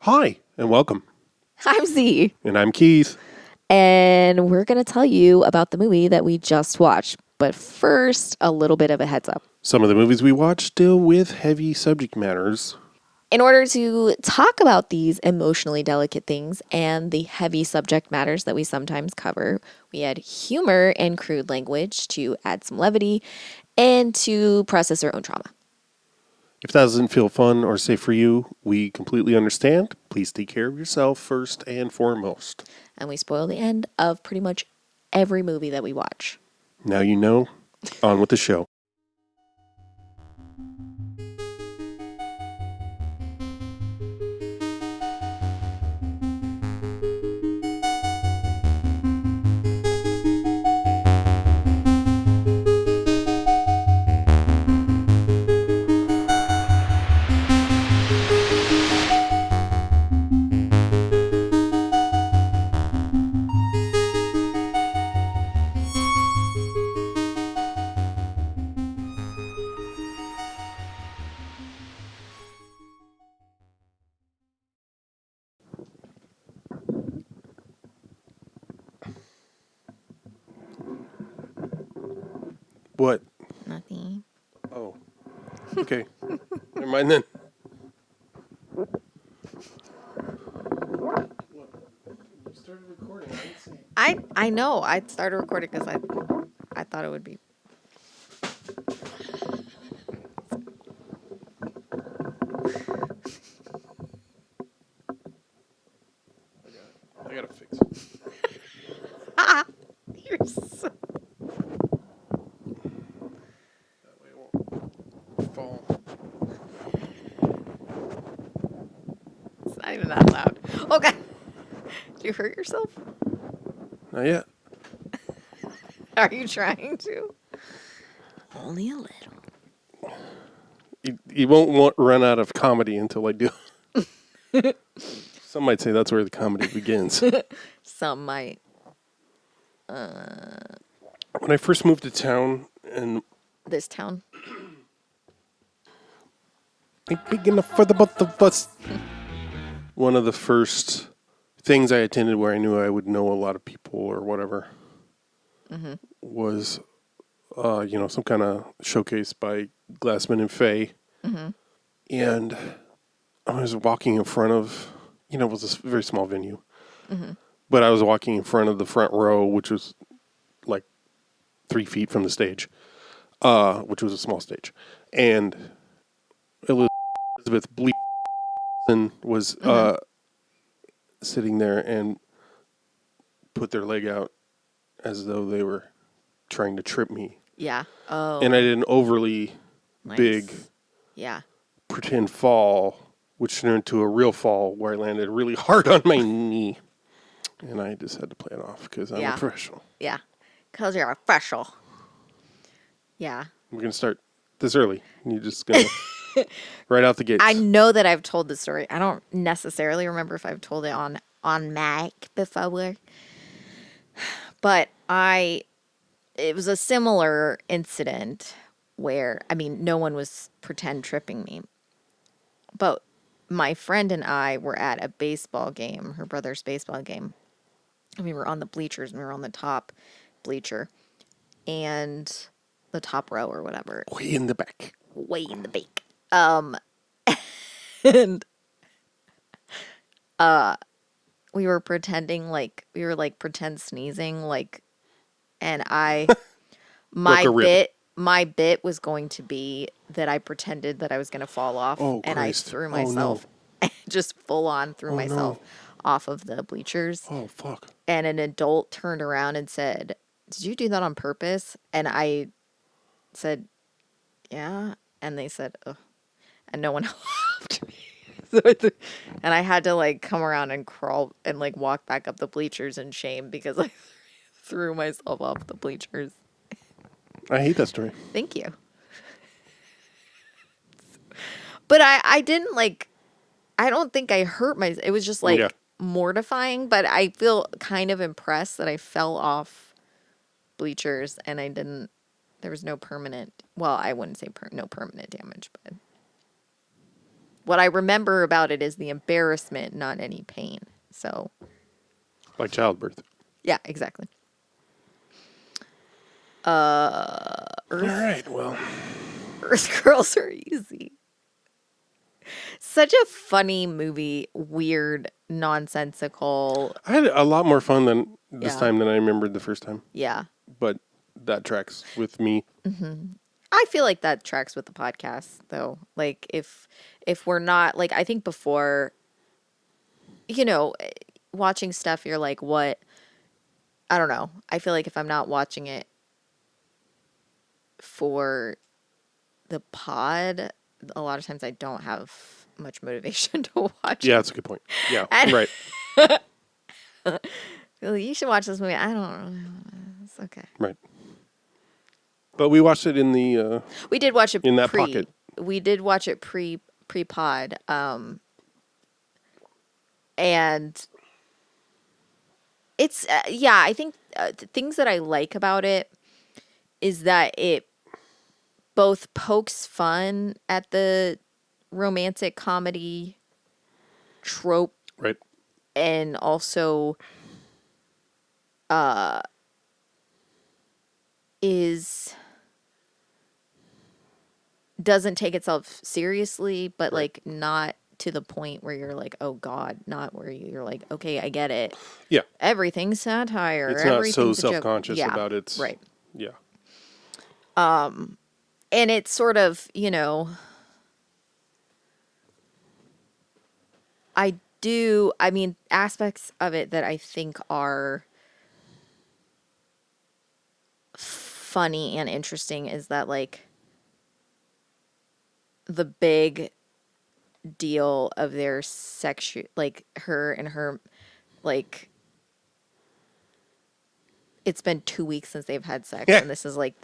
Hi, and welcome. I'm Z, And I'm Keith. and we're going to tell you about the movie that we just watched. But first, a little bit of a heads up. Some of the movies we watch deal with heavy subject matters. In order to talk about these emotionally delicate things and the heavy subject matters that we sometimes cover, we add humor and crude language to add some levity and to process our own trauma. If that doesn't feel fun or safe for you, we completely understand. Please take care of yourself first and foremost. And we spoil the end of pretty much every movie that we watch. Now you know. On with the show. What? Nothing. Oh. Okay. Never mind then. You started recording. I didn't see. I know. I started recording because I thought it would be. I gotta fix it. You're so... That way it won't fall. It's not even that loud. Okay. Did you hurt yourself? Not yet. Are you trying to? Only a little. You won't run out of comedy until I do. Some might say that's where the comedy begins. Some might. When I first moved to town, and This town. ain't big enough for the both of us. One of the first things I attended where I knew I would know a lot of people or whatever was, some kind of showcase by Glassman and Fay. And I was walking in front of, it was a very small venue. But I was walking in front of the front row, which was like 3 feet from the stage, which was a small stage. And Elizabeth Bleep was sitting there and put their leg out as though they were trying to trip me. Yeah. Oh. And I did an overly big Yeah. pretend fall, which turned into a real fall where I landed really hard on my knee. And I just had to play it off because I'm a professional. Yeah. Because you're a official. Yeah. We're going to start this early. You're just going to right out the gates. I know that I've told this story. I don't necessarily remember if I've told it on Mac before. But it was a similar incident where, no one was pretend tripping me. But my friend and I were at a baseball game, her brother's baseball game. And we were on the bleachers, and we were on the top bleacher and the top row or whatever. Way in the back. Way in the back. And we were pretending we were pretend sneezing, and my bit was going to be that I pretended that I was going to fall off, Oh, and Christ. I threw myself, just full on threw myself off of the bleachers. Oh, fuck. And an adult turned around and said, "Did you do that on purpose?" And I said, "Yeah." And they said, "Ugh." And no one helped me. And I had to come around and crawl and walk back up the bleachers in shame because I threw myself off the bleachers. I hate that story. Thank you. But I didn't I don't think I hurt myself. It was just mortifying, but I feel kind of impressed that I fell off bleachers and there was no permanent, well, I wouldn't say no permanent damage, but what I remember about it is the embarrassment, not any pain. So, Like childbirth. yeah, exactly. All right, well. Earth Girls Are Easy. Such a funny movie, weird, nonsensical. I had a lot more fun than this Yeah. time than I remembered the first time. Yeah. But that tracks with me. I feel like that tracks with the podcast though. Like if we're not like I think before watching stuff you're like what I don't know. I feel like if I'm not watching it for the pod, a lot of times I don't have much motivation to watch Yeah, it. that's a good point. Yeah, And- right. Well, you should watch this movie. I don't know. It's okay. Right. But we watched it in the We did watch it in that pocket. We did watch it pre-pod. And it's I think things that I like about it is that it both pokes fun at the romantic comedy trope Right. and also doesn't take itself seriously, but Right. like not to the point where you're like, oh God, not where you're like, okay, I get it. Yeah. Everything's satire. It's not so everything's a joke. self-conscious Yeah, about its... right. Yeah. And it's sort of, I mean, aspects of it that I think are funny and interesting is that, like, the big deal of their like, her and her, like, it's been 2 weeks since they've had sex, Yeah. and this is, like,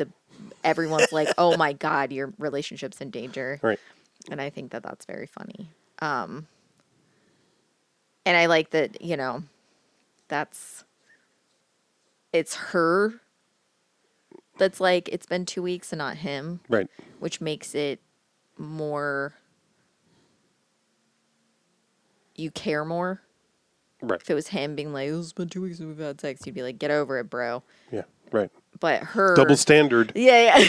everyone's like, oh my God, your relationship's in danger. Right. And I think that that's very funny. And I like that, it's her that's like, it's been 2 weeks and not him, Right. which makes it more, you care more. Right. If it was him being like, it's been 2 weeks and we've had sex, you'd be like, get over it, bro. Yeah. Right. But her. Double standard. Yeah.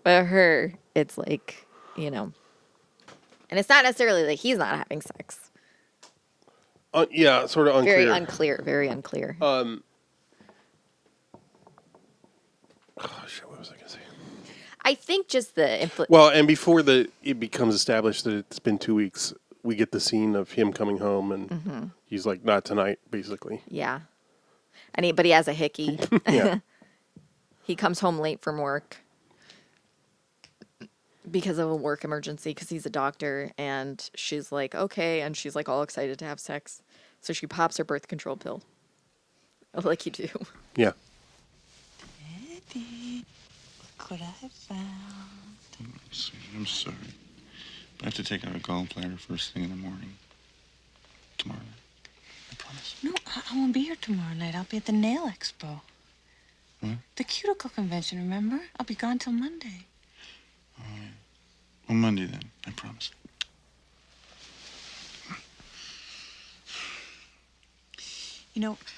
But her, it's like, and it's not necessarily like he's not having sex. Yeah, sort of unclear. Very unclear. Oh, shit, what was I going to say? I think just the Well, and before it becomes established that it's been 2 weeks, we get the scene of him coming home, and he's like, not tonight, basically. yeah, but he has a hickey. Yeah. He comes home late from work because of a work emergency because he's a doctor, and she's like, okay, and she's like all excited to have sex, so she pops her birth control pill, like you do. Yeah. Eddie, look what I found. I'm sorry. But I have to take out a gallbladder first thing in the morning. Tomorrow night. I promise. No, I won't be here tomorrow night. I'll be at the Nail Expo. What? The cuticle convention, remember? I'll be gone till Monday. Well, Monday then. I promise.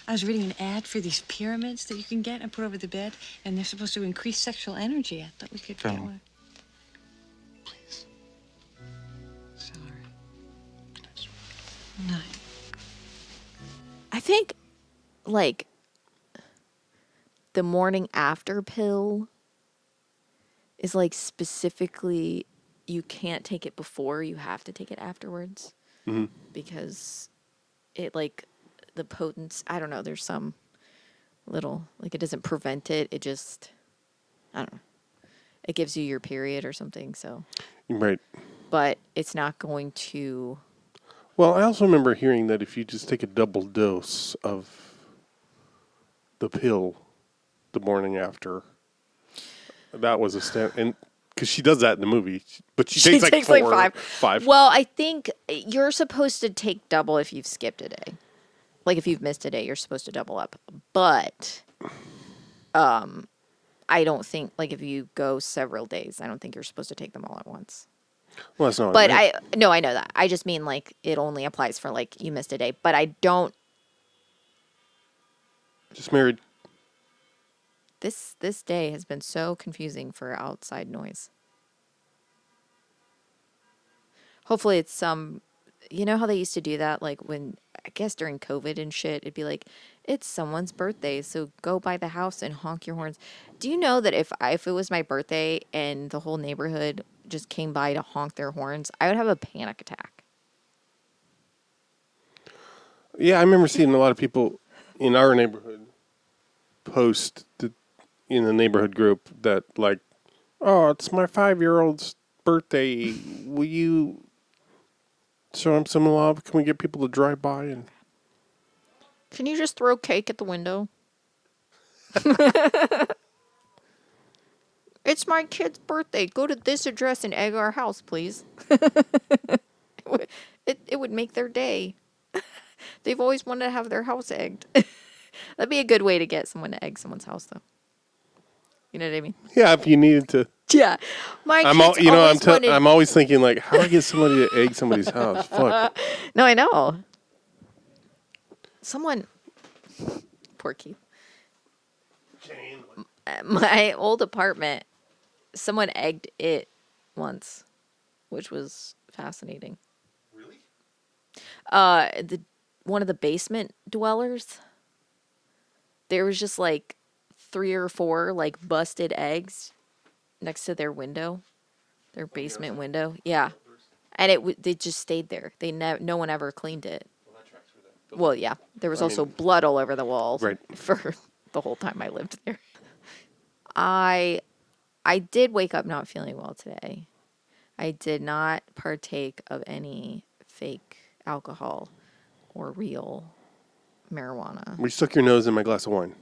I was reading an ad for these pyramids that you can get and put over the bed, and they're supposed to increase sexual energy. I thought we could get Val. one. Please. Sorry. Good night, sweetie. Night. I think, like, the morning after pill is, like, specifically, you can't take it before, you have to take it afterwards. Mm-hmm. Because it, like, the potency, I don't know, there's some little, like, it doesn't prevent it, it just, I don't know. It gives you your period or something, so. Right. But it's not going to. Well, I also remember hearing that if you just take a double dose of the pill the morning after, that was a stand, and because she does that in the movie, but she takes like four, like five. Well, I think you're supposed to take double if you've skipped a day. Like if you've missed a day, you're supposed to double up. But I don't think, like if you go several days, I don't think you're supposed to take them all at once. Well, that's not. But right. I know that. I just mean like it only applies for like you missed a day. But I don't. Just married. This day has been so confusing for outside noise. Hopefully it's some. You know how they used to do that, like when I guess during COVID and shit, it'd be like, it's someone's birthday, so go by the house and honk your horns. Do you know that if it was my birthday and the whole neighborhood just came by to honk their horns, I would have a panic attack. Yeah, I remember seeing a lot of people in our neighborhood post in the neighborhood group that like, oh, it's my 5-year-old's birthday. Will you show him some love? Can we get people to drive by and? Can you just throw cake at the window? It's my kid's birthday. Go to this address and egg our house, please. It would make their day. They've always wanted to have their house egged. That'd be a good way to get someone to egg someone's house, though. You know what I mean? Yeah, if you needed to. Yeah, I'm always thinking like, how do I get somebody to egg somebody's house? Fuck. No, I know. Someone, poor Keith. My old apartment, someone egged it once, which was fascinating. Really? One of the basement dwellers, there was just like 3 or 4 like busted eggs next to their window, their basement window. Yeah, and they just stayed there. No one ever cleaned it. Well, yeah, there was also blood all over the walls. Right. For the whole time I lived there. I did wake up not feeling well today. I did not partake of any fake alcohol or real marijuana. We stuck your nose in my glass of wine.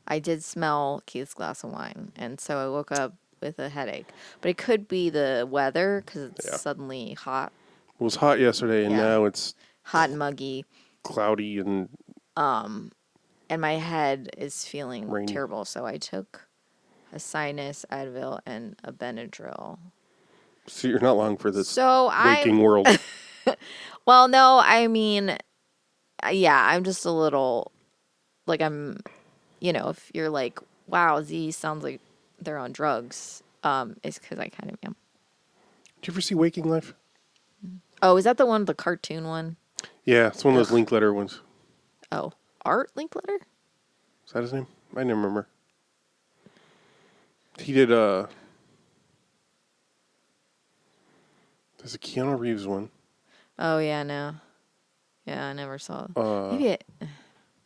I did smell Keith's glass of wine, and so I woke up with a headache. But it could be the weather because it's suddenly hot. It was hot yesterday, and now it's hot and muggy, cloudy, and my head is feeling rainy. terrible. So I took a sinus Advil and a Benadryl. So you're not long for this waking waking world. Well, no, I mean, yeah, I'm just a little like if you're like, wow, Z sounds like they're on drugs, it's because I kind of am. Did you ever see Waking Life? Oh, is that the cartoon one? Yeah, it's one of those Linkletter ones. Oh, Art Linkletter? Is that his name? I didn't remember. He did there's a Keanu Reeves one. Oh yeah, no. Yeah, I never saw it. Maybe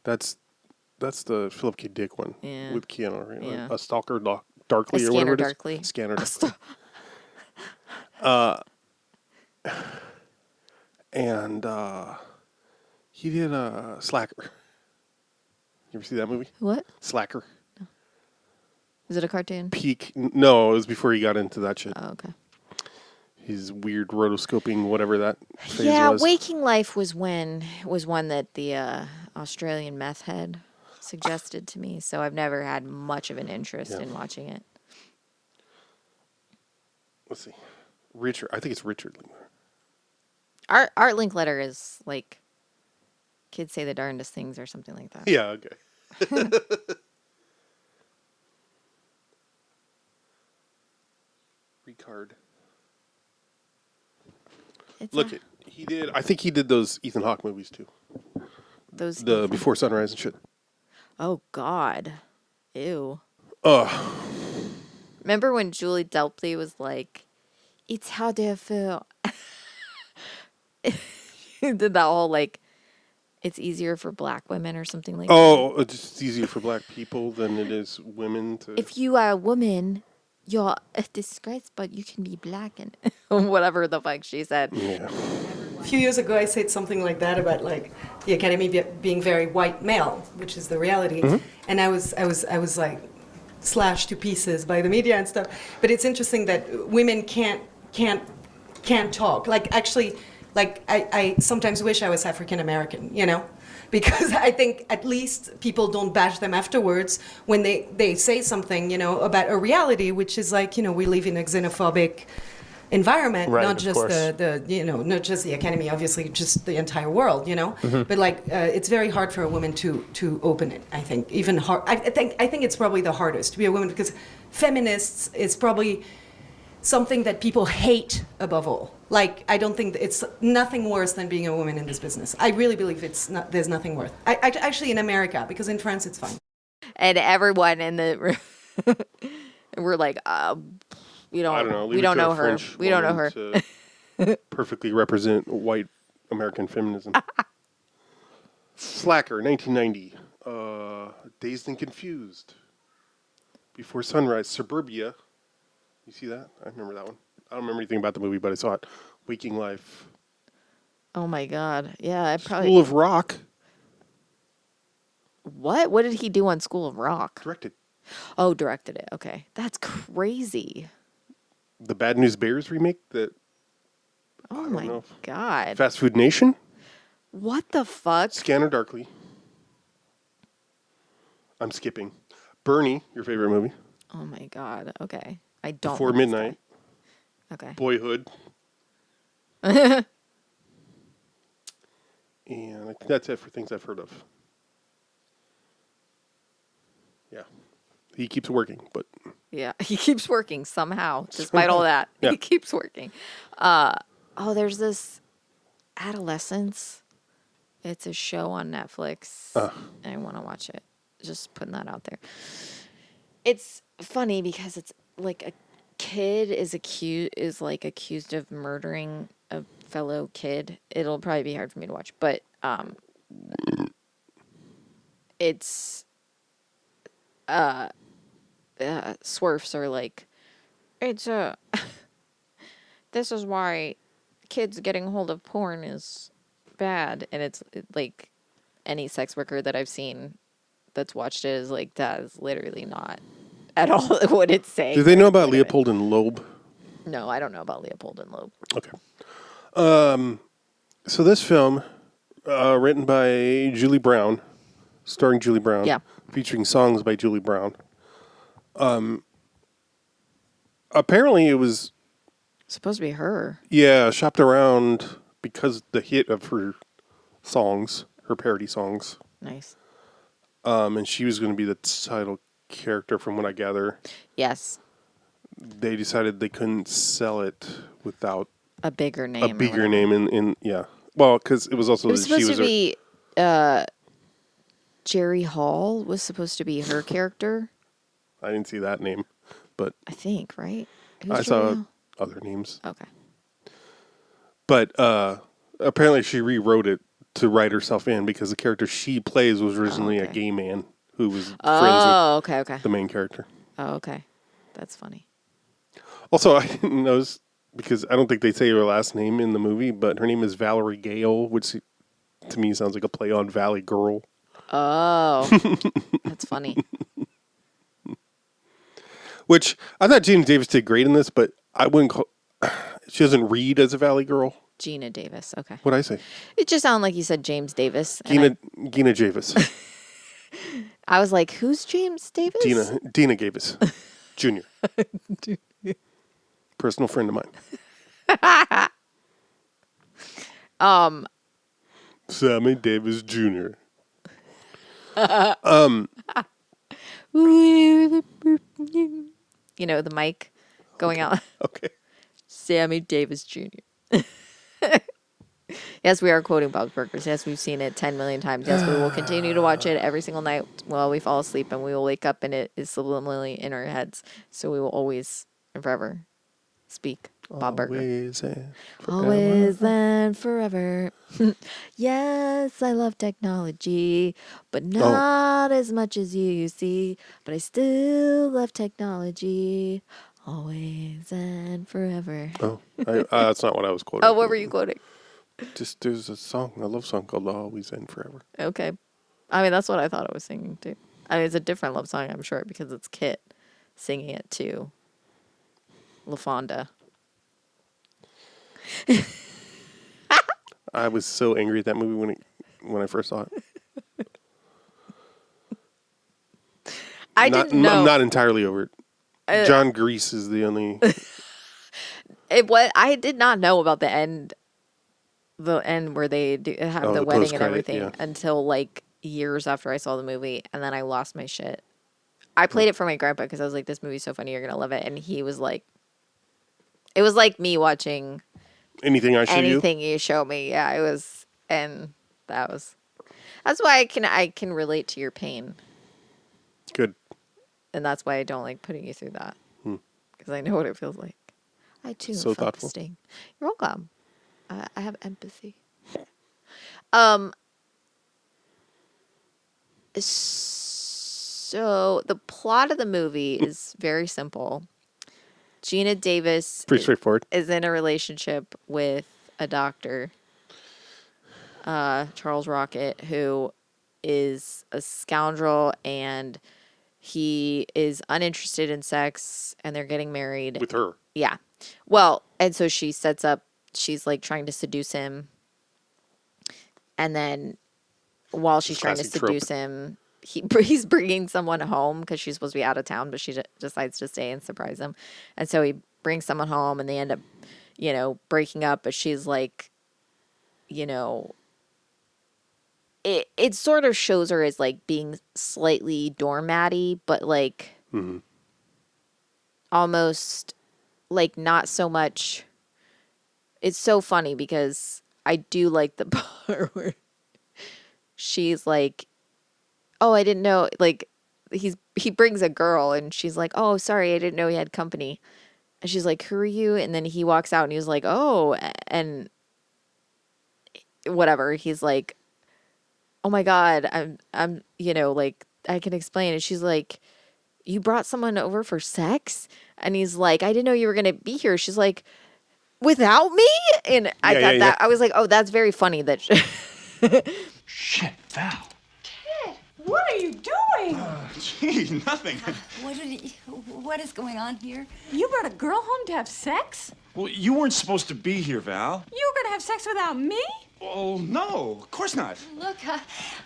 That's the Philip K. Dick one. Yeah. With Keanu Reeves. Yeah. A Stalker Darkly or whatever it is. Darkly. Scanner Darkly. And he did Slacker. You ever see that movie? What? Slacker. Is it a cartoon? No, it was before he got into that shit. Oh, okay. His weird rotoscoping, whatever that phase was. Waking Life was one that the Australian meth head suggested to me, so I've never had much of an interest in watching it. Let's see. Richard. I think it's Richard Linkletter. Art Linkletter is like kids say the darndest things or something like that. Yeah, okay. Ricard. I think he did those Ethan Hawke movies too. The Before Sunrise and shit. Oh God. Ew. Ugh. Remember when Julie Delpy was like, "It's how they feel." He did that whole like, it's easier for black women or something like that. Oh, it's easier for black people than it is women to. If you are a woman, you're a disgrace, but you can be black and whatever the fuck she said. Yeah. A few years ago, I said something like that about like the Academy being very white male, which is the reality, and I was like slashed to pieces by the media and stuff. But it's interesting that women can't talk. Like actually, like I sometimes wish I was African American, because I think at least people don't bash them afterwards when they say something, about a reality, which is like, we live in a xenophobic environment, Right, not of just course. not just the academy, obviously, just the entire world, But like, it's very hard for a woman to open it. I think even hard. I think it's probably the hardest to be a woman because feminists is probably something that people hate above all. Like, I don't think it's nothing worse than being a woman in this business. I really believe there's nothing worse. Actually, in America, because in France it's fine. And everyone in the room, we're like, we I don't know. we don't know her. We don't know her. To perfectly represent white American feminism. Slacker, 1990. Dazed and Confused. Before Sunrise. Suburbia. You see that? I remember that one. I don't remember anything about the movie, but I saw it. Waking Life. Oh my God. Yeah, I probably. School of Rock. What? What did he do on School of Rock? Directed. Oh, directed it. Okay. That's crazy. The Bad News Bears remake. That. Oh I don't my know. God. Fast Food Nation. What the fuck? Scanner Darkly. I'm skipping. Bernie, your favorite movie. Oh my God. Okay. I don't Before know this Midnight. guy. Okay. Boyhood. And I think that's it for things I've heard of. Yeah. He keeps working, but Yeah, he keeps working somehow, despite all that. Yeah. He keeps working. There's this Adolescence. It's a show on Netflix. I want to watch it. Just putting that out there. It's funny because it's like a kid is accused of murdering a fellow kid. It'll probably be hard for me to watch, but it's swerfs are like, it's this is why kids getting hold of porn is bad, and it's like any sex worker that I've seen that's watched it is like, that is literally not at all what it's saying. do they know about Leopold and Loeb? No, I don't know about Leopold and Loeb. Okay. So this film, written by Julie Brown, starring Julie Brown, Yeah. featuring songs by Julie Brown. Apparently it was, Supposed to be her. shopped around because the hit of her songs, her parody songs. Nice. And she was going to be the title character from what I gather. Yes. They decided they couldn't sell it without A bigger name. a bigger name in yeah. Well, because it was also It was that she supposed was to be Jerry Hall was supposed to be her character. I didn't see that name, but I think, right? Who's I Jerry saw Hall? other names. Okay. But apparently she rewrote it to write herself in because the character she plays was originally a gay man who was friends Oh, okay. with the main character. Oh, okay. That's funny. Also, I didn't notice because I don't think they say her last name in the movie, but her name is Valerie Gale, which to me sounds like a play on Valley Girl. Oh, that's funny. Which I thought Gina Davis did great in this, but I wouldn't call. She doesn't read as a Valley Girl. Gina Davis. Okay. What'd I say? It just sounded like you said James Davis. and Gina Davis. I was like, who's James Davis? Dina Davis, Jr. Personal friend of mine. Sammy Davis Jr. You know, the mic going out. Okay. Sammy Davis Jr. Yes, we are quoting Bob's Burgers. Yes, we've seen it 10 million times. Yes, we will continue to watch it every single night while we fall asleep, and we will wake up and it is subliminally in our heads. So we will always and forever speak Bob Burger. Always and forever. Always and forever. Yes, I love technology, but not as much as you see. But I still love technology. Always and forever. Oh, that's not what I was quoting. Oh, what were you quoting? Just there's a love song called "Always and Forever." Okay. I mean, that's what I thought I was singing too. I mean, it's a different love song, I'm sure, because it's Kit singing it to LaFonda. I was so angry at that movie when I first saw it. I didn't know. I'm not entirely over it. John Grease is the only. I did not know about the end where they have the the wedding and post-credit, everything yeah. until like years after I saw the movie, and then I lost my shit. I played it for my grandpa because I was like, "This movie's so funny, you're gonna love it," and he was like, "It was like me watching Anything I show you? anything you show me." Yeah, it was, and that's why I can relate to your pain, Good. and that's why I don't like putting you through that because I know what it feels like. I too So felt thoughtful. the sting. You're welcome. I have empathy. So the plot of the movie is very simple. Gina Davis Pretty straightforward. is in a relationship with a doctor, Charles Rocket, who is a scoundrel, and he is uninterested in sex, and they're getting married. With her. Yeah. Well, and so she's like trying to seduce him. And then while she's trying to Classic trope. seduce him, he's bringing someone home because she's supposed to be out of town, but she decides to stay and surprise him. And so he brings someone home, and they end up, breaking up. But she's like, it sort of shows her as like being slightly doormatty, but like almost like not so much. It's so funny because I do like the part where she's like, "Oh, I didn't know." Like he brings a girl, and she's like, "Oh, sorry, I didn't know he had company." And she's like, "Who are you?" And then he walks out, and he's like, "Oh," and whatever. He's like, "Oh my God, I'm, like I can explain." And she's like, "You brought someone over for sex?" And he's like, "I didn't know you were gonna be here." She's like, "Without me?" And I thought that I was like, "Oh, that's very funny." That Shit, Val. What are you doing? Gee, nothing. What is going on here? You brought a girl home to have sex? Well, you weren't supposed to be here, Val. You were gonna have sex without me? Oh, no, of course not. Look,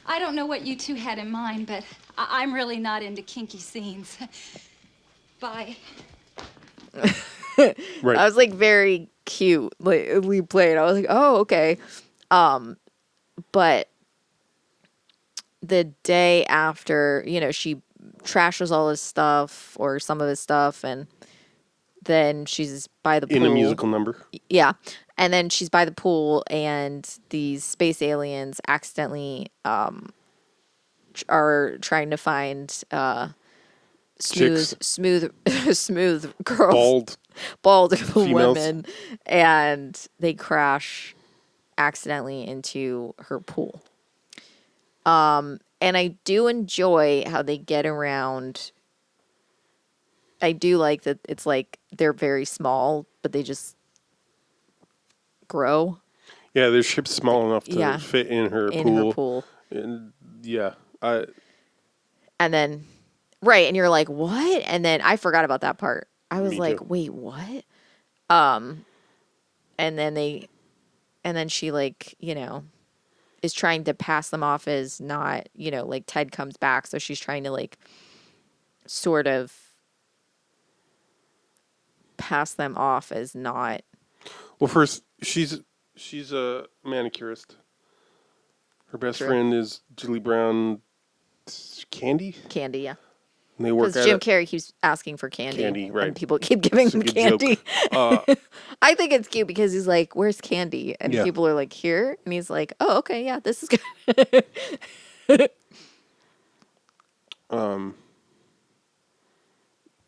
I don't know what you two had in mind, but I'm really not into kinky scenes. Bye. Right. I was like very cute. Like we played. I was like, "Oh, okay." But the day after, she trashes all his stuff or some of his stuff, and then she's by the pool. In a musical number. Yeah. And then she's by the pool, and these space aliens accidentally are trying to find smooth girls. Bald Females. women, and they crash accidentally into her pool. And I do enjoy how they get around. I do like that it's like they're very small, but they just grow Yeah, their ship's small enough to Yeah. fit in her in pool. her pool. And yeah, And then, right, and you're like, what? And then I forgot about that part. I was Me like, too. wait, what? And then she like, is trying to pass them off as not, like Ted comes back. So she's trying to like sort of pass them off as not. well, first she's a manicurist. Her best friend is Julie Brown. Candy. Yeah. And they work Because at Jim it. Carrey keeps asking for candy. Candy, right. And people keep giving It's a him good candy. joke. I think it's cute because he's like, where's candy? And Yeah. people are like, here. And he's like, oh, okay, yeah, this is good.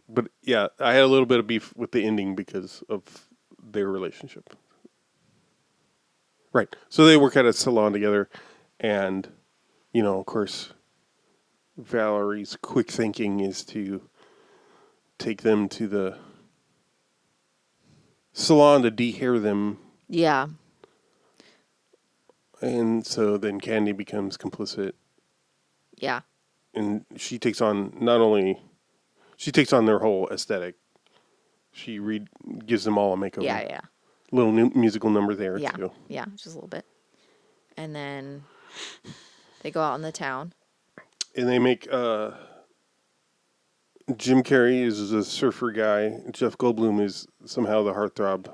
But yeah, I had a little bit of beef with the ending because of their relationship. Right. So they work at a salon together, and of course, Valerie's quick thinking is to take them to the salon to de-hair them, Yeah. and so then Candy becomes complicit, Yeah. and she takes on their whole aesthetic. She gives them all a makeover. Yeah. Little new musical number there Yeah. too. Yeah. Just a little bit. And then they go out in the town. And they make Jim Carrey is a surfer guy. Jeff Goldblum is somehow the heartthrob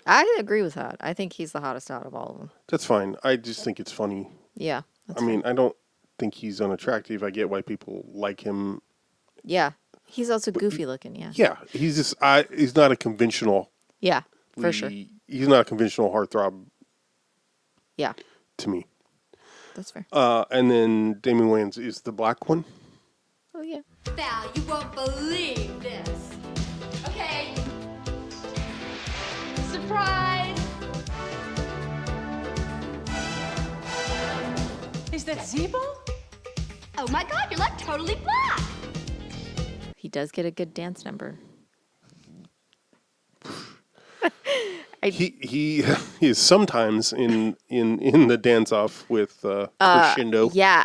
I agree with that. I think he's the hottest out of all of them. That's fine. I just think it's funny. Yeah. That's I mean, I don't think he's unattractive. I get why people like him. yeah. He's also goofy looking. Yeah. Yeah, he's just he's not a conventional. Yeah. For sure. He's not a conventional heartthrob Yeah. to me. That's fair. And then Damon Wayans is the black one. Oh yeah. Val, you won't believe this. Okay. Surprise! Is that Zebo? Oh my God, you're like totally black. He does get a good dance number. He is sometimes in the dance off with Crescendo. Yeah,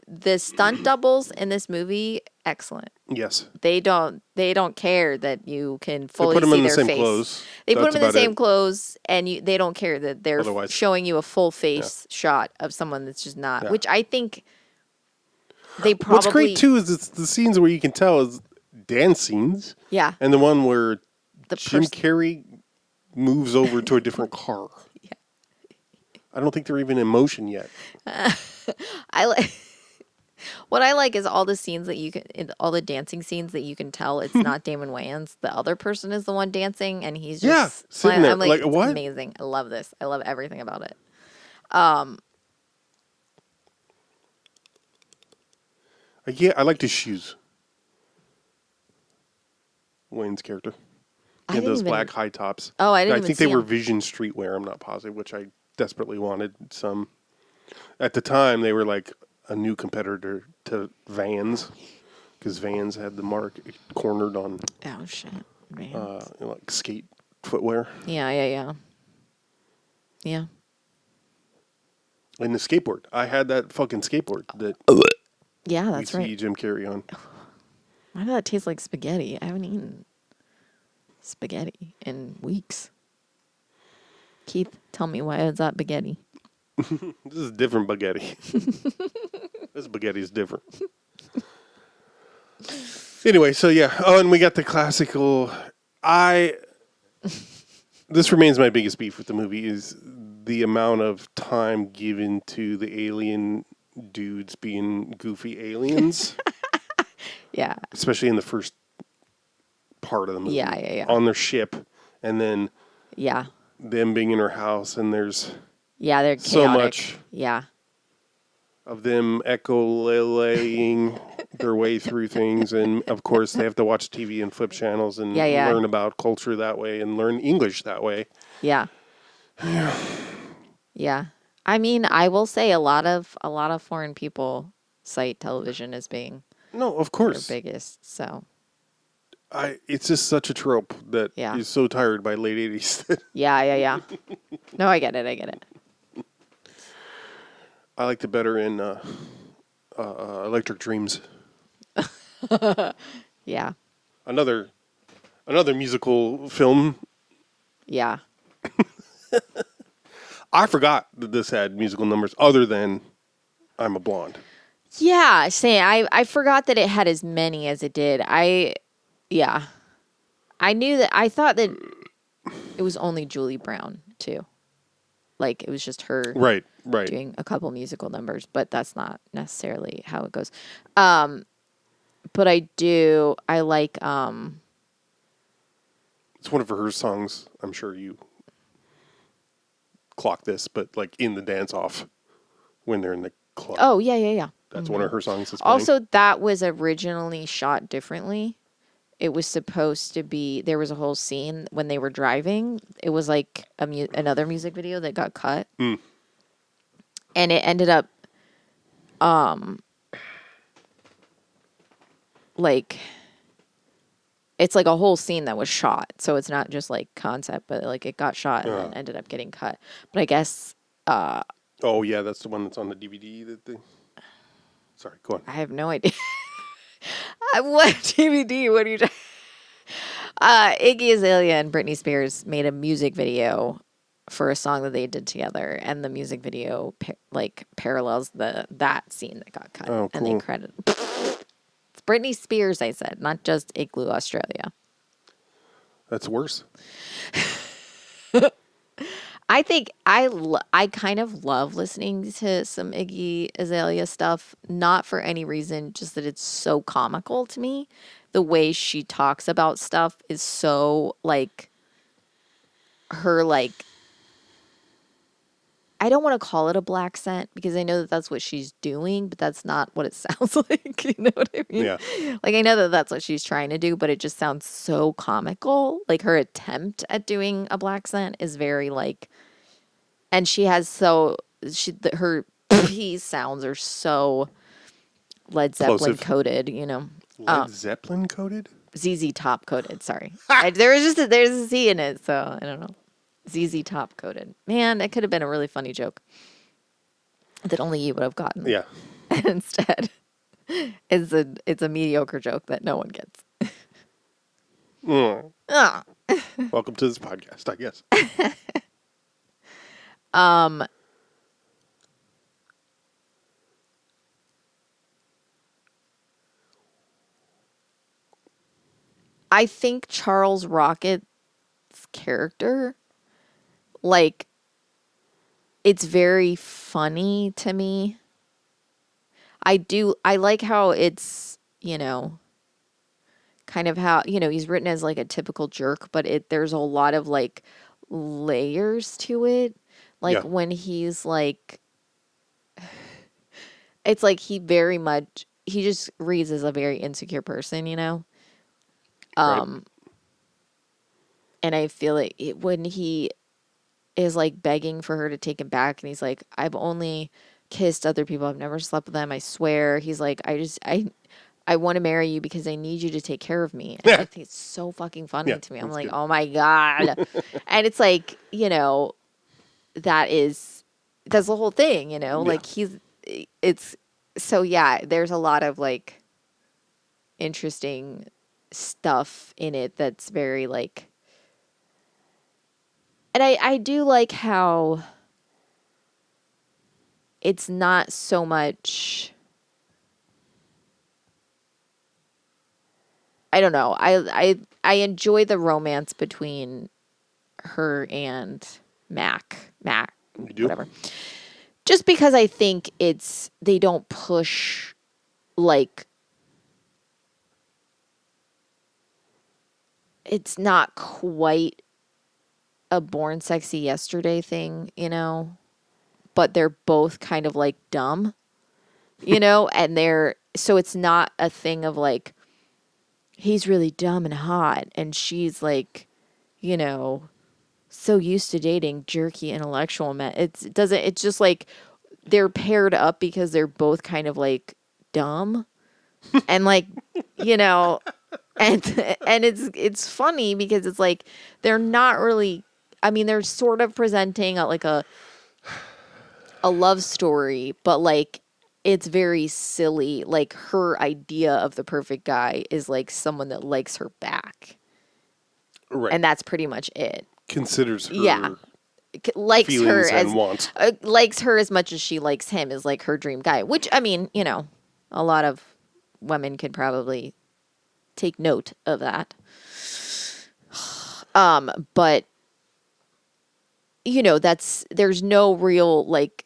the stunt doubles in this movie, excellent. Yes. They don't care that you can fully put 'em see in the their same face. clothes. They put That's them in the about same it. clothes, and they don't care that they're Otherwise- showing you a full face shot of someone that's just not. Yeah. Which I think they probably. What's great too is it's the scenes where you can tell is dance scenes. Yeah. And the one where The Jim Carrey moves over to a different car. Yeah. I don't think they're even in motion yet. I like. What I like is all the scenes that you can, all the dancing scenes that you can tell it's not Damon Wayans. The other person is the one dancing, and he's just sitting there, I'm like, like, it's what? amazing. I love this. I love everything about it. Yeah, I liked his shoes. Wayne's character. I He had didn't those even- black high tops. Oh, I didn't even think see they were him. Vision streetwear. I'm not positive, which I desperately wanted some. At the time, they were like a new competitor to Vans, because Vans had the market cornered on Oh shit, man. like skate footwear. Yeah. And the skateboard. I had that fucking skateboard that Yeah, we that's see right. Jim Carrey on. Why does that taste like spaghetti? I haven't eaten spaghetti in weeks. Keith, tell me why is that spaghetti? This is different spaghetti. This spaghetti is different. Anyway, so yeah. Oh, and we got the classical. This remains my biggest beef with the movie is the amount of time given to the alien dudes being goofy aliens. Yeah. Especially in the first part of the movie. Yeah. On their ship, and then Yeah. them being in her house, and there's Yeah, they're chaotic. so much Yeah. of them echolating their way through things, and of course they have to watch TV and flip channels and Yeah. learn about culture that way and learn English that way. Yeah. Yeah. I mean, I will say a lot of foreign people cite television as being No, of their course. biggest. So It's just such a trope that Yeah. is so tired by late 80s. yeah. No, I get it. I liked it better in Electric Dreams. Yeah. Another musical film. Yeah. I forgot that this had musical numbers other than I'm a Blonde. Yeah, I forgot that it had as many as it did. I knew that. I thought that it was only Julie Brown too. Like it was just her Right. doing a couple musical numbers, but that's not necessarily how it goes. But I like It's one of her songs. I'm sure you clock this, but like in the dance off when they're in the club. Oh, yeah. That's one of her songs that's playing. Also, that was originally shot differently. It was supposed to be, there was a whole scene when they were driving. It was like another music video that got cut. Mm. And it ended up, like, it's like a whole scene that was shot. So it's not just like concept, but like it got shot and then ended up getting cut. But I guess, Oh, yeah, that's the one that's on the DVD. Sorry, go on. I have no idea. What DVD? What are you talking? Iggy Azalea and Britney Spears made a music video for a song that they did together, and the music video parallels that scene that got cut. Oh, And they cool. credit it's Britney Spears. I said, not just Igloo Australia. That's worse. I think I kind of love listening to some Iggy Azalea stuff, not for any reason, just that it's so comical to me. The way she talks about stuff is so like her like I don't want to call it a black scent because I know that that's what she's doing, but that's not what it sounds like. You know what I mean? Yeah. Like I know that that's what she's trying to do, but it just sounds so comical. Like her attempt at doing a black scent is very like, and she has her P sounds are so Led Zeppelin Plosive. coded. You know, Led Zeppelin coded? ZZ Top coded. Sorry, there's a Z in it, so I don't know. ZZ Top coded. Man, it could have been a really funny joke that only you would have gotten. Yeah. And instead, it's a mediocre joke that no one gets. Ah. Welcome to this podcast, I guess. I think Charles Rocket's character, like, it's very funny to me. I like how it's, you know, kind of how, you know, he's written as like a typical jerk, but there's a lot of like layers to it. Like Yeah. when he's like, it's like he just reads as a very insecure person, you know? Right. And I feel like when he is like begging for her to take him back and he's like, I've only kissed other people. I've never slept with them. I swear. He's like, I want to marry you because I need you to take care of me. And I think it's so fucking funny Yeah, to me. I'm that's like, good. oh my God. And it's like, you know, that's the whole thing, you know, like there's a lot of like interesting stuff in it that's very like, and I do like how it's not so much, I don't know. I enjoy the romance between her and Mac, You do? whatever. Just because I think they don't push like, it's not quite a Born Sexy Yesterday thing, you know, but they're both kind of like dumb, you know, and so it's not a thing of like, he's really dumb and hot and she's like, you know, so used to dating jerky intellectual men. It's just like they're paired up because they're both kind of like dumb and like, you know, and it's funny because it's like they're not really, I mean, they're sort of presenting a love story, but like it's very silly. Like her idea of the perfect guy is like someone that likes her back. Right. And that's pretty much it. Considers her Likes her feelings and wants. likes her as much as she likes him is like her dream guy, which I mean, you know, a lot of women could probably take note of that. But you know, there's no real like,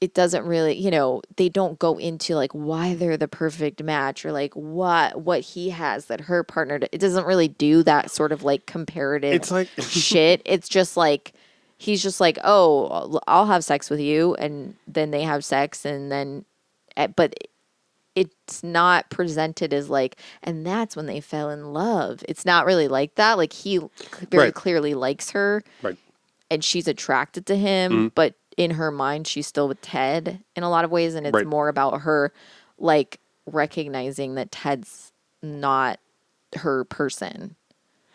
it doesn't really, you know, they don't go into like why they're the perfect match or like what he has that her partner it doesn't really do that sort of like comparative It's like shit. It's just like he's just like, oh, I'll have sex with you, and then they have sex, and then but it's not presented as like, and that's when they fell in love. It's not really like that. Like he very clearly likes her. Right. And she's attracted to him, but in her mind, she's still with Ted in a lot of ways. And it's more about her, like, recognizing that Ted's not her person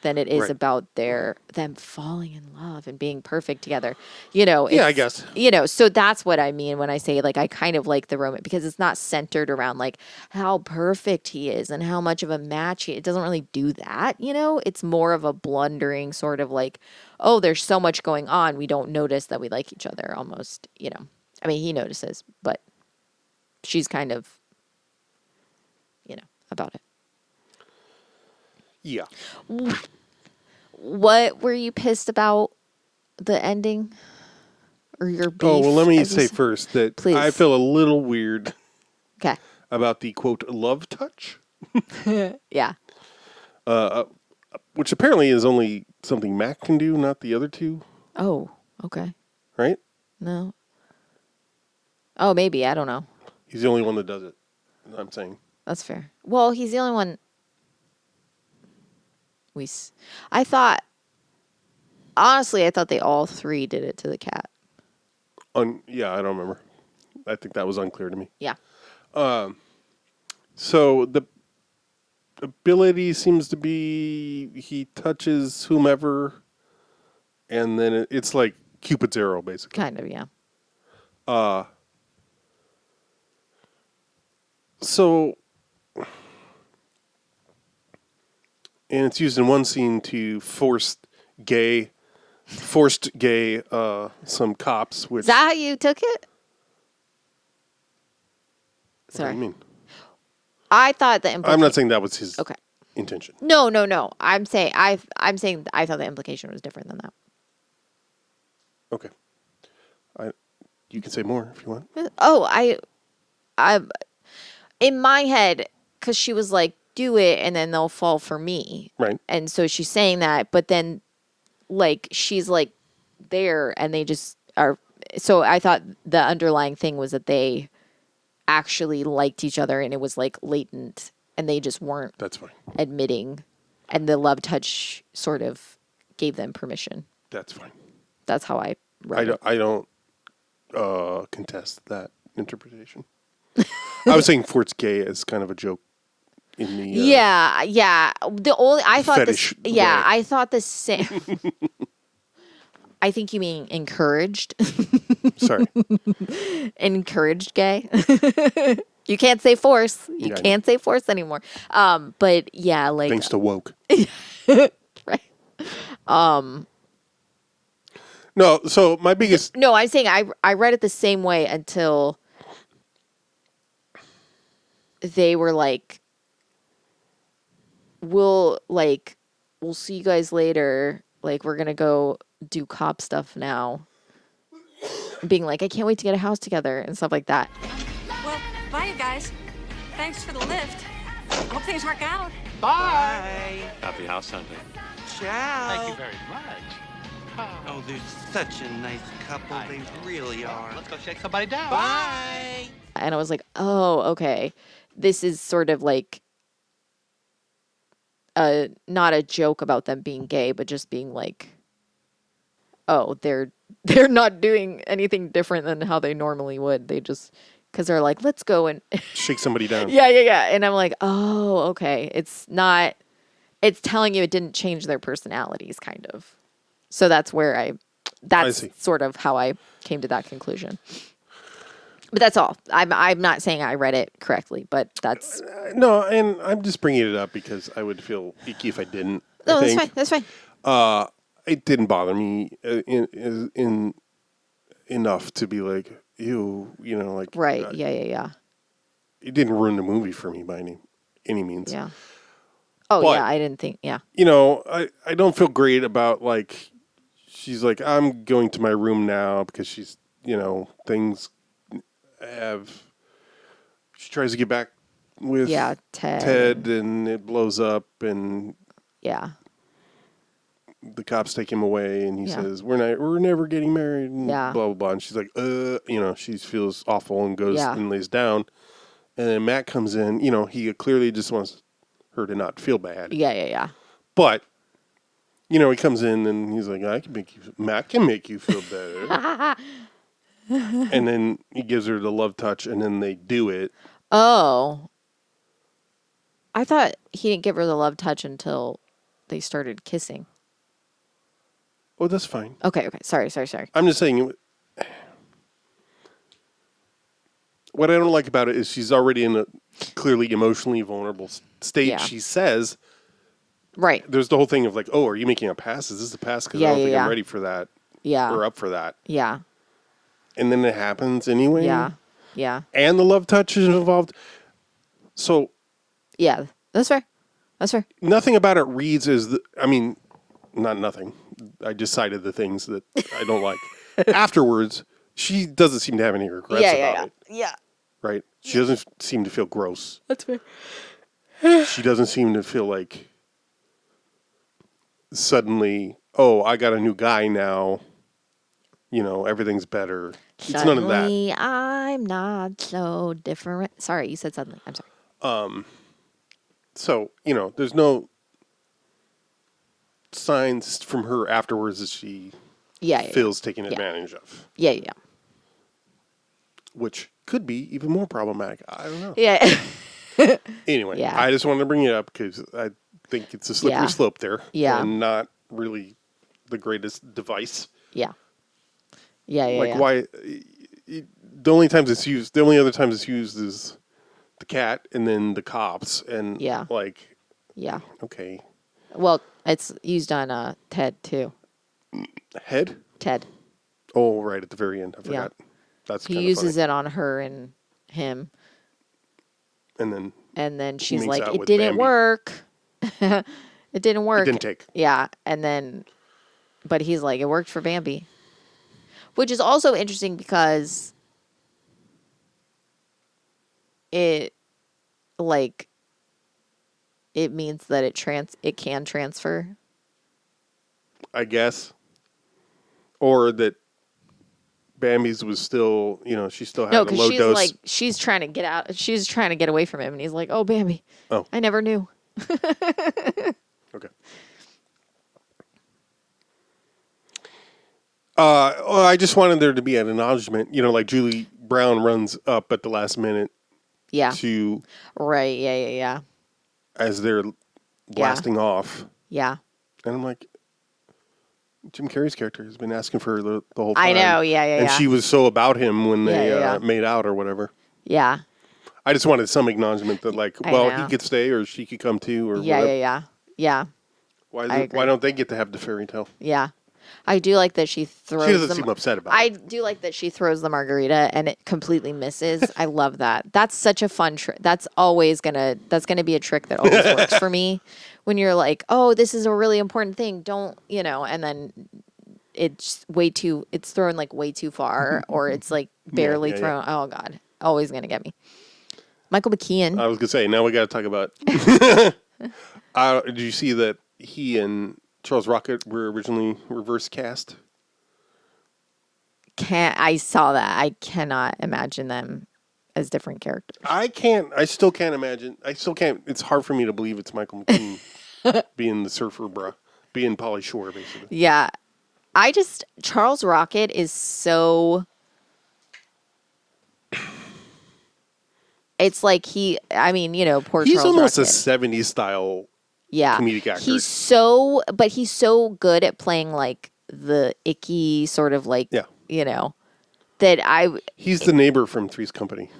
than it is about them falling in love and being perfect together. You know? Yeah, I guess. You know, so that's what I mean when I say, like, I kind of like the romance because it's not centered around, like, how perfect he is and how much of a match it doesn't really do that, you know? It's more of a blundering sort of like, oh, there's so much going on, we don't notice that we like each other almost, you know. I mean, he notices, but she's kind of, you know, about it. Yeah. What were you pissed about the ending or your beef? Oh, well, let me as you say said? first that Please. I feel a little weird Okay. about the, quote, love touch, Yeah. which apparently is only something Mac can do, not the other two, Oh, okay. right? No. Oh, maybe. I don't know. He's the only one that does it, I'm saying. That's fair. Well, he's the only one. I thought, honestly, I thought they all three did it to the cat. Yeah, I don't remember. I think that was unclear to me. Yeah. So the ability seems to be he touches whomever, and then it's like Cupid's arrow, basically. Kind of, yeah. So, and it's used in one scene to forced gay some cops. Which Is that how you took it? what do Sorry. you mean? I thought the I'm not saying that was his Okay. intention. No. I'm saying I thought the implication was different than that. Okay. You can say more if you want. Oh, I in my head, because she was like, do it and then they'll fall for me. Right. And so she's saying that, but then like she's like there and they just are. So I thought the underlying thing was that they actually liked each other and it was like latent and they just weren't That's fine. admitting. And the love touch sort of gave them permission. That's fine. That's how I read it. I don't contest that interpretation. I was saying Fort's gay as kind of a joke in the Yeah. The only I thought fetish this. Yeah, way. I thought the same. I think you mean encouraged. Sorry. Encouraged gay. You can't say force. You Yeah, I know. can't say force anymore. But yeah, like Thanks to woke. right. No, so my biggest No, I'm saying I read it the same way until they were like, we'll see you guys later. Like, we're gonna go do cop stuff now. Being like, I can't wait to get a house together and stuff like that. Well, bye, you guys. Thanks for the lift. Hope things work out. Happy house hunting. Ciao. Thank you very much. Oh, they're such a nice couple. They really are. Let's go shake somebody down. Bye. And I was like, oh, okay. This is sort of like not a joke about them being gay, but just being like, oh, they're not doing anything different than how they normally would. They just, because they're like, let's go and shake somebody down. yeah. And I'm like, oh, okay. It's telling you it didn't change their personalities, kind of. So that's where that's see. sort of how I came to that conclusion. But that's all. I'm not saying I read it correctly, but that's No, and I'm just bringing it up because I would feel icky if I didn't. no, I that's think. fine. That's fine. It didn't bother me in enough to be like, ew, like Right. Yeah. It didn't ruin the movie for me by any means. Yeah. Oh, But- yeah. I didn't think. Yeah. I don't feel great about like she's like, I'm going to my room now because she's things she tries to get back with Yeah. Ted. Ted and it blows up and Yeah. the cops take him away and he Yeah. says we're never getting married and Yeah. blah blah blah, and she's like she feels awful and goes Yeah. and lays down, and then Matt comes in. He clearly just wants her to not feel bad, Yeah. but he comes in and he's like, Matt can make you feel better. And then he gives her the love touch and then they do it. Oh. I thought he didn't give her the love touch until they started kissing. Oh, that's fine. Okay. Sorry. I'm just saying, what I don't like about it is she's already in a clearly emotionally vulnerable state. Yeah. She says, Right. there's the whole thing of like, oh, are you making a pass? Is this a pass? Because I Yeah, don't think yeah. I'm ready for that Yeah. or up for that. Yeah. And then it happens anyway. Yeah. And the love touch is involved. So Yeah. That's fair. nothing about it reads as not nothing. I decided the things that I don't like. Afterwards, she doesn't seem to have any regrets about it. Yeah. Right? She doesn't seem to feel gross. That's fair. She doesn't seem to feel like suddenly, oh, I got a new guy now. You know, everything's better. It's none of that. Suddenly, I'm not so different. Sorry, you said suddenly. I'm sorry. So, you know, there's no signs from her afterwards that she feels taken advantage of. Yeah. Which could be even more problematic. I don't know. Yeah. Anyway, I just wanted to bring it up because I think it's a slippery slope there. Yeah. And not really the greatest device. Yeah. Why? The only other times it's used is the cat and then the cops and okay. Well, it's used on Ted too. Head? Ted. Oh, right at the very end. I forgot. That's he uses it on her and him. And then she's like, "It with didn't Bambi. work. It didn't work. It didn't take." Yeah, and then, but he's like, "It worked for Bambi," which is also interesting because it means that it can transfer. I guess. Or that Bambi's was still, you know, she still had a low dose. Like, she's trying to get out. She's trying to get away from him. And he's like, "Oh, Bambi. Oh. I never knew." Okay. I just wanted there to be an acknowledgement, you know, like Julie Brown runs up at the last minute. Yeah. To. Right. Yeah. As they're blasting off. Yeah. And I'm like, Jim Carrey's character has been asking for the whole time. I know, yeah. And she was so about him when they made out or whatever. Yeah. I just wanted some acknowledgement that, like, he could stay or she could come too or whatever. Yeah. Why don't they get to have the fairy tale? Yeah. I do like that she throws. She doesn't seem upset about it. I do like that she throws the margarita and it completely misses. I love that. That's such a fun trick. That's gonna be a trick that always works for me. When you're like, oh, this is a really important thing. Don't, you know, and then it's thrown like way too far or it's like barely thrown. Yeah. Oh God. Always gonna get me. Michael McKean. I was gonna say, now we gotta talk about did you see that he and Charles Rocket were originally reverse cast? I saw that. I cannot imagine them as different characters. I still can't imagine. It's hard for me to believe it's Michael McKean being the surfer bruh. Being Pauly Shore, basically. Yeah. Charles Rocket is so... It's like poor He's Charles almost Rocket. a 70s style comedic actor. He's so good at playing like the icky sort of like, that He's the neighbor from Three's Company,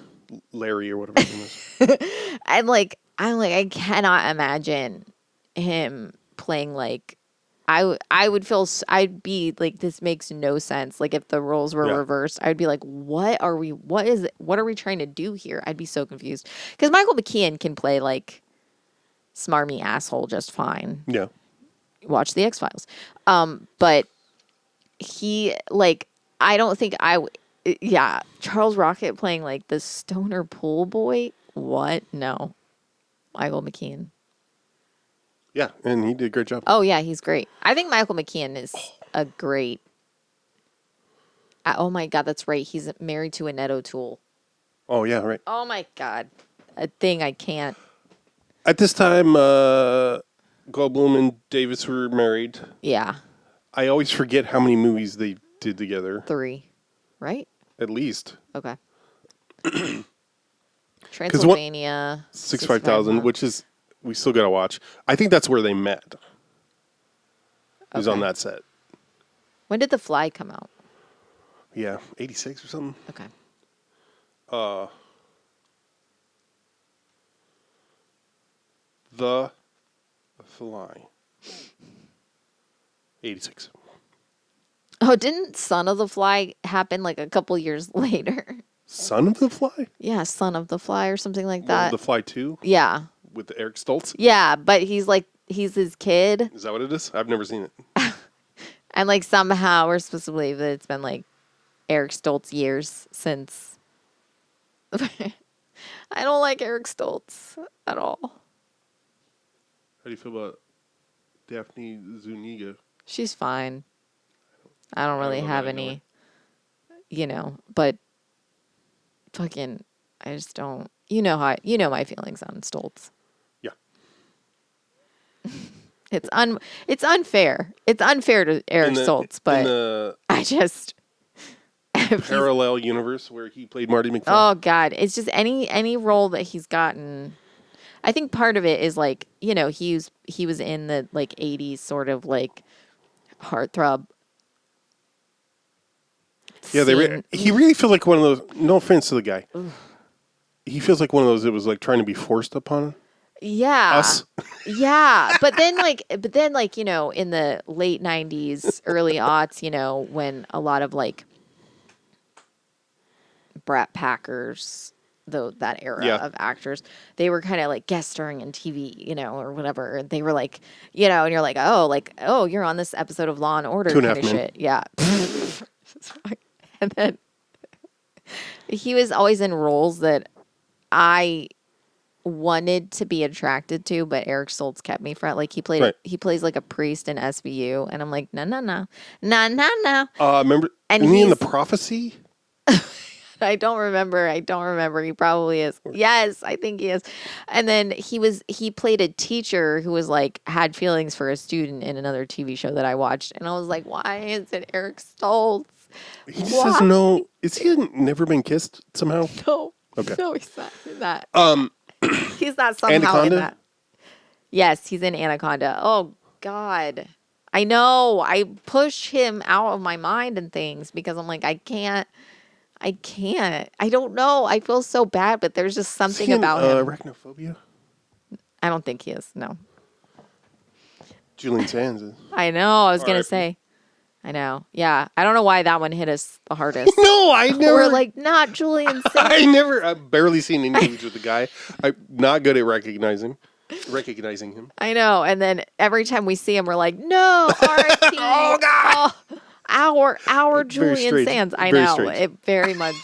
Larry or whatever his name is. I cannot imagine him playing like, I'd be like, this makes no sense. Like if the roles were reversed, I'd be like, what are we trying to do here? I'd be so confused. Because Michael McKean can play like smarmy asshole just fine. Yeah. Watch the X-Files. But he I don't think Charles Rocket playing like the stoner pool boy. What? No. Michael McKean. Yeah, and he did a great job. Oh, yeah, he's great. I think Michael McKean is a great... oh, my God, that's right. He's married to Annette O'Toole. Oh, yeah, right. Oh, my God. A thing I can't... At this time, Goldblum and Davis were married. Yeah. I always forget how many movies they did together. 3, right? At least. Okay. Transylvania. 65,000, which is... We still got to watch. I think that's where they met. It was on that set. When did The Fly come out? Yeah, 86 or something. Okay. The Fly. 86. Oh, didn't Son of the Fly happen like a couple years later? Son of the Fly? Yeah, Son of the Fly or something like that. The Fly 2? Yeah. With Eric Stoltz? Yeah, but he's his kid. Is that what it is? I've never seen it. And like somehow we're supposed to believe that it's been like Eric Stoltz years since. I don't like Eric Stoltz at all. How do you feel about Daphne Zuniga? She's fine. I don't really know have that, I know any, but fucking, I just don't. You know my feelings on Stoltz. Yeah. It's unfair. It's unfair to Eric Stoltz, but in the I just parallel universe where he played Marty McFly. Oh God, it's just any role that he's gotten. I think part of it is like he was in the like 80s sort of like heartthrob. Yeah, he really feels like one of those. No offense to the guy, he feels like one of those that was like trying to be forced upon us. Yeah, but then like in the late 90s, early aughts, when a lot of like Brat Packers, that era of actors, they were kind of like guest starring in TV, or whatever. They were like, and you're like, oh, you're on this episode of Law and Order kind of shit. Yeah. And then he was always in roles that I wanted to be attracted to, but Eric Stoltz kept me from. Like he plays like a priest in SVU, and I'm like, no. Remember? And he in the Prophecy? I don't remember. He probably is. Yes, I think he is. And then he played a teacher who was like had feelings for a student in another TV show that I watched, and I was like, why is it Eric Stoltz? He just says no. Is he never been kissed somehow? No. Okay. No, he's not in that. He's not somehow Anaconda? in that. Yes, he's in Anaconda. Oh God. I know. I push him out of my mind and things because I'm like, I can't. I don't know. I feel so bad, but there's just something about him. Arachnophobia? I don't think he is. No. Julian Sands is. I know. I was going to say. I know. Yeah. I don't know why that one hit us the hardest. No, I never. We're like, not Julian Sands. I've barely seen any movies with the guy. I'm not good at recognizing him. I know. And then every time we see him, we're like, no, R.I.P. Oh, God. Our Julian Sands. I know. It very much.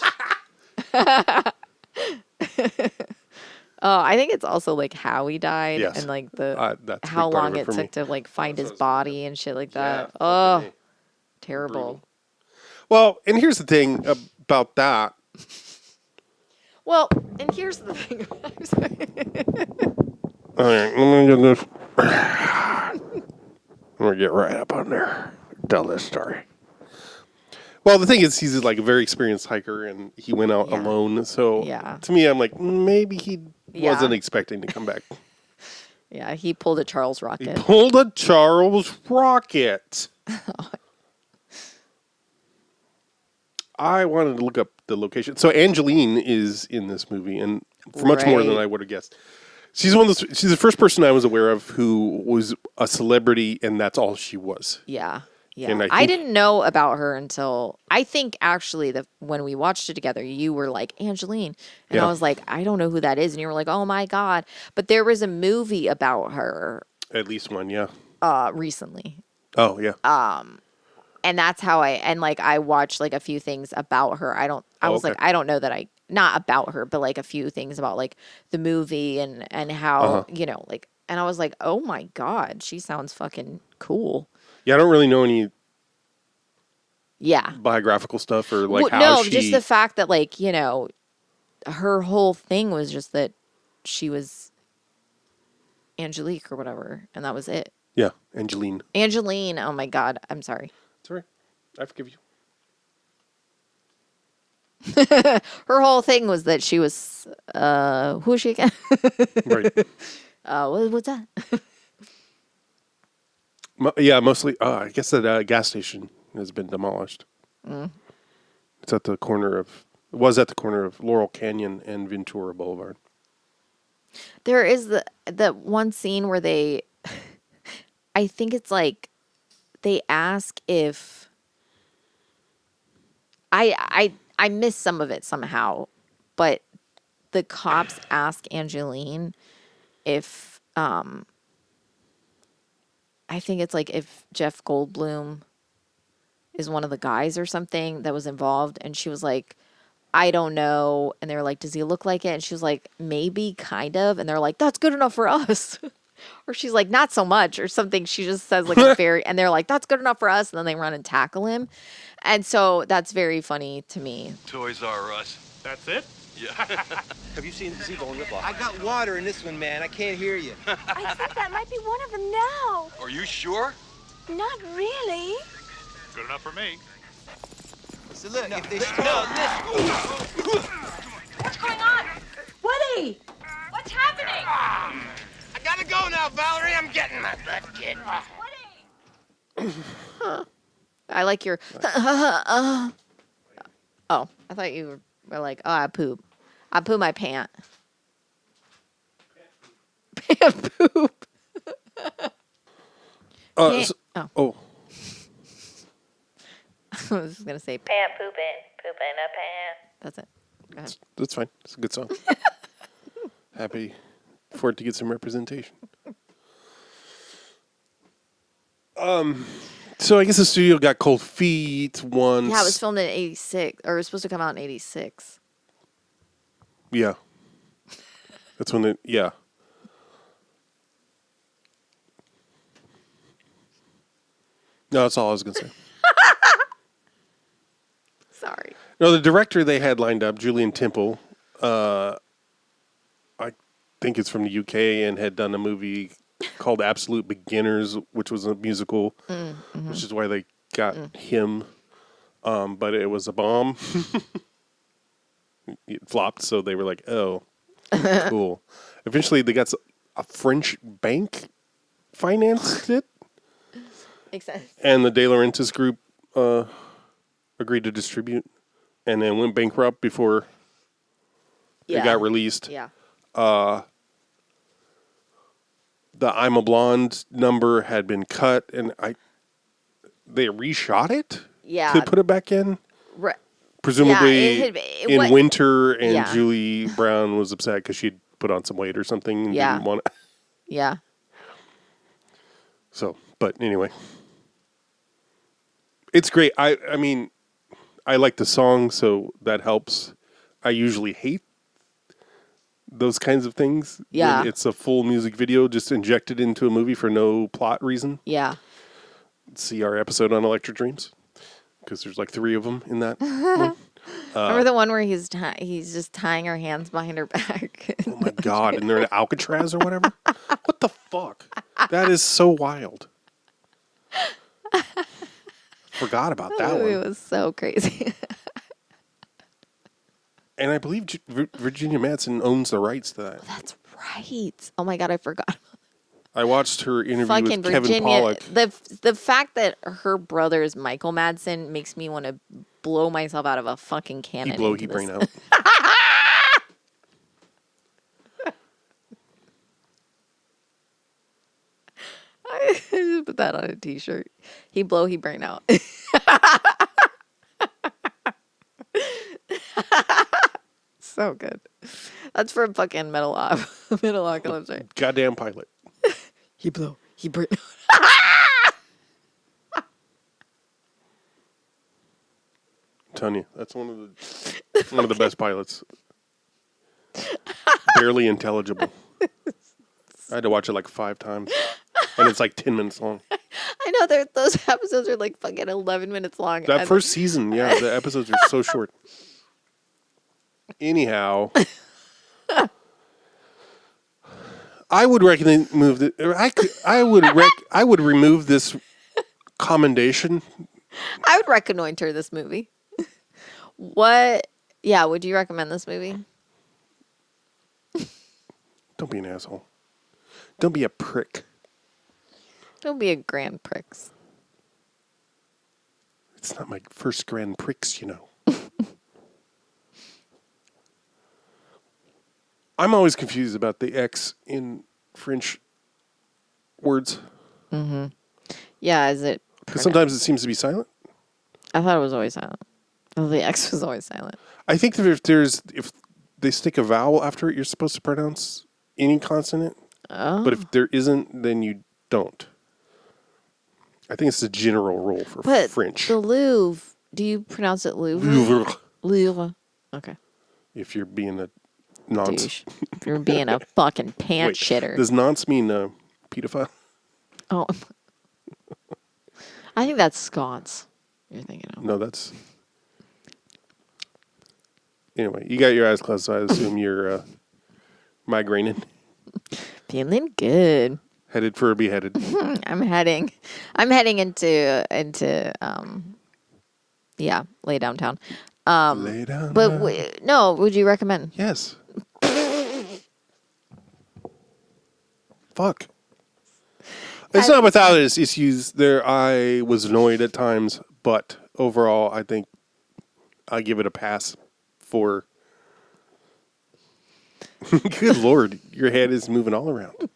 I think it's also like how he died and like that's how long it took me. to like find his body and shit like that. Oh, terrible. Brutal. Well, and here's the thing about that. Well, and here's the thing. All right, let me get this. I'm gonna get right up on there. Tell this story. Well, the thing is, he's like a very experienced hiker, and he went out alone. So to me, I'm like, maybe he wasn't expecting to come back. Yeah, he pulled a Charles Rocket. I wanted to look up the location. So Angeline is in this movie, and for much more than I would have guessed. She's she's the first person I was aware of who was a celebrity, and that's all she was. Yeah. Yeah, and I didn't know about her until I think actually when we watched it together, you were like Angeline, and I was like, I don't know who that is, and you were like, oh my God! But there was a movie about her, at least one, recently. Oh yeah. And that's how I watched like a few things about her. I was like, I don't know that not about her, but like a few things about like the movie and how and I was like, oh my God, she sounds fucking cool. Yeah, I don't really know any biographical stuff or like how she... just the fact that like, her whole thing was just that she was Angelique or whatever, and that was it. Yeah, Angeline. Oh my God, I'm sorry. It's all right. I forgive you. Her whole thing was that she was, who is she again? Right. What's that? Yeah, mostly. I guess that gas station has been demolished. It's at the corner of. It was at the corner of Laurel Canyon and Ventura Boulevard. There is the one scene where they, I think it's like, they ask if. I missed some of it somehow, but the cops ask Angeline if I think it's like if Jeff Goldblum is one of the guys or something that was involved. And she was like, I don't know. And they were like, does he look like it? And she was like, maybe, kind of. And they're like, that's good enough for us. Or she's like, not so much or something. She just says like a very, and they're like, that's good enough for us. And then they run and tackle him. And so that's very funny to me. Toys R Us. That's it? Yeah. Have you seen Seagull in the Block? I got water in this one, man. I can't hear you. I think that might be one of them now. Are you sure? Not really. Good enough for me. So look, if they What's going on? Woody! What's happening? I gotta go now, Valerie. I'm getting my butt kicked. Woody! I like your, oh, I thought you were like, oh, I poop. I poo my pant. Pant poop. Oh. I was just going to say pant pooping, pooping a pant. That's it. Go ahead. That's fine. It's a good song. Happy for it to get some representation. So I guess the studio got cold feet once. Yeah, it was filmed in 86, or it was supposed to come out in 86. Yeah. That's when it, yeah. No, that's all I was going to say. Sorry. No, the director they had lined up, Julian Temple, I think it's from the UK and had done a movie called Absolute Beginners, which was a musical, which is why they got him. But it was a bomb. It flopped, so they were like, oh, cool. Eventually, they got a French bank financed it. Makes sense. And the De Laurentiis group agreed to distribute and then went bankrupt before it got released. Yeah. The I'm a Blonde number had been cut, and they reshot it to put it back in. Presumably in winter, and Julie Brown was upset because she'd put on some weight or something and didn't want it. Yeah. So, but anyway. It's great. I mean, I like the song, so that helps. I usually hate those kinds of things. Yeah. It's a full music video just injected into a movie for no plot reason. Yeah. See our episode on Electric Dreams, because there's like 3 of them in that one. Remember the one where he's just tying her hands behind her back? Oh my God. And they're in Alcatraz or whatever? What the fuck? That is so wild. Forgot about that one. It was so crazy. And I believe Virginia Madsen owns the rights to that. That's right. Oh my God, I forgot. I watched her interview Fucking with Kevin Virginia. Pollak. The fact that her brother is Michael Madsen makes me want to blow myself out of a fucking cannon. He brain out. I just put that on a t-shirt. He blow, he brain out. So good. That's for fucking Metal Apocalypse, right? Goddamn pilot. He blow, he brain out. I'm telling you, that's one of the best pilots. Barely intelligible. I had to watch it like 5 times. And it's like 10 minutes long. I know those episodes are like fucking 11 minutes long. That first season, the episodes are so short. Anyhow, I would remove this commendation. I would reconnoiter this movie. What? Yeah, would you recommend this movie? Don't be an asshole. Don't be a prick. Don't be a grand pricks. It's not my first grand pricks, you know. I'm always confused about the X in French words. Mm-hmm. Yeah, is it? Because sometimes it seems to be silent. I thought it was always silent. Oh, the X was always silent. I think that if they stick a vowel after it, you're supposed to pronounce any consonant. Oh. But if there isn't, then you don't. I think it's the general rule for But French. the Louvre, do you pronounce it Louvre? Louvre. Louvre. Okay. If you're being a nonce. Douche. If you're being a fucking pant shitter. Does nonce mean pedophile? Oh. I think that's sconce you're thinking of. No, that's... Anyway, you got your eyes closed, so I assume you're migraining. Feeling good. Headed for a beheaded. I'm heading into lay downtown. Lay down. But no, would you recommend? Yes. Fuck. It's not without its issues. I was annoyed at times, but overall, I think I give it a pass for. Good Lord, your head is moving all around.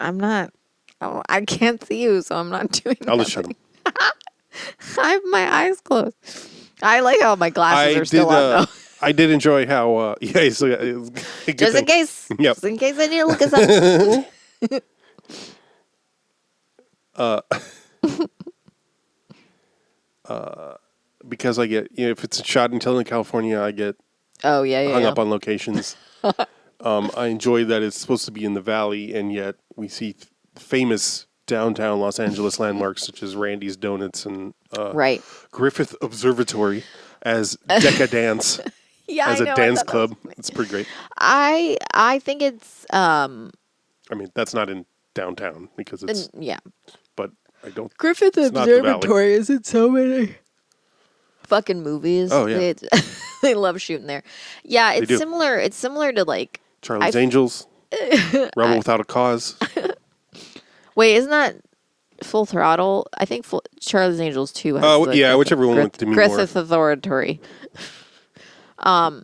I'm not. Oh, I can't see you, so I'm not doing. I'll just shut them. I have my eyes closed. I like how my glasses are still on, though. I did enjoy how. So, Just in case. Yep. Just in case I need to look us up. Because I get, if it's shot in Southern California, I get hung up on locations. I enjoy that it's supposed to be in the valley, and yet we see famous downtown Los Angeles landmarks such as Randy's Donuts and Griffith Observatory as Decadance. As a dance club. It's pretty great. I think it's I mean, that's not in downtown because it's but I don't Griffith Observatory is in so many fucking movies. Oh yeah. They love shooting there. Yeah, it's similar. It's similar to like Charlie's Angels, Rebel Without a Cause. Wait, isn't that Full Throttle? I think Charlie's Angels 2 has whichever one with Demi Moore. Griffith Observatory. Right?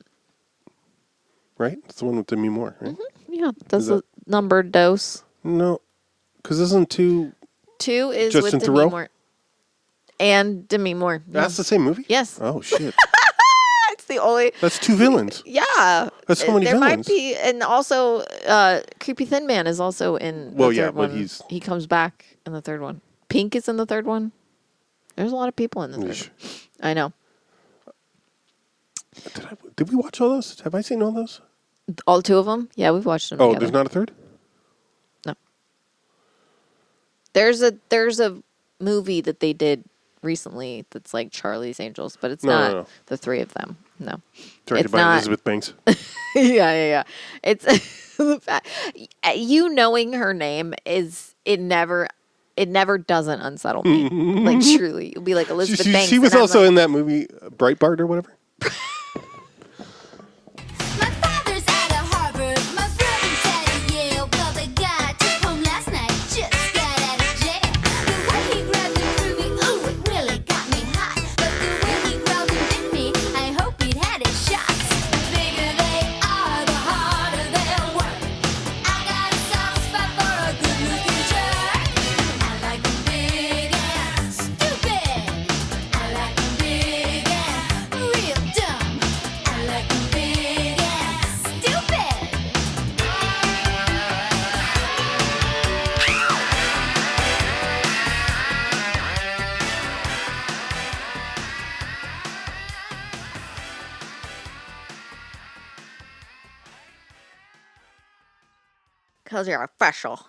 It's the one with Demi Moore, right? Mm-hmm. Yeah, that's a numbered dose. No, because isn't 2... 2 is Justin with Demi Moore. And Demi Moore. That's the same movie? Yes. Oh, shit. It's the only... That's 2 villains. Yeah. That's so many there villains. Might be, and also, Creepy Thin Man is also in the third one. But he comes back in the third one. Pink is in the third one. There's a lot of people in the third one. I know. Did we watch all those? Have I seen all those? All 2 of them? Yeah, we've watched them Oh, together. there's not a third? No. There's a movie that they did recently that's like Charlie's Angels, but it's not the 3 of them. No. Directed by Elizabeth Banks. Yeah. It's the fact you knowing her name is it never doesn't unsettle me. Like truly. You'll be like Elizabeth Banks. She was also in that movie Breitbart or whatever. Because you're official.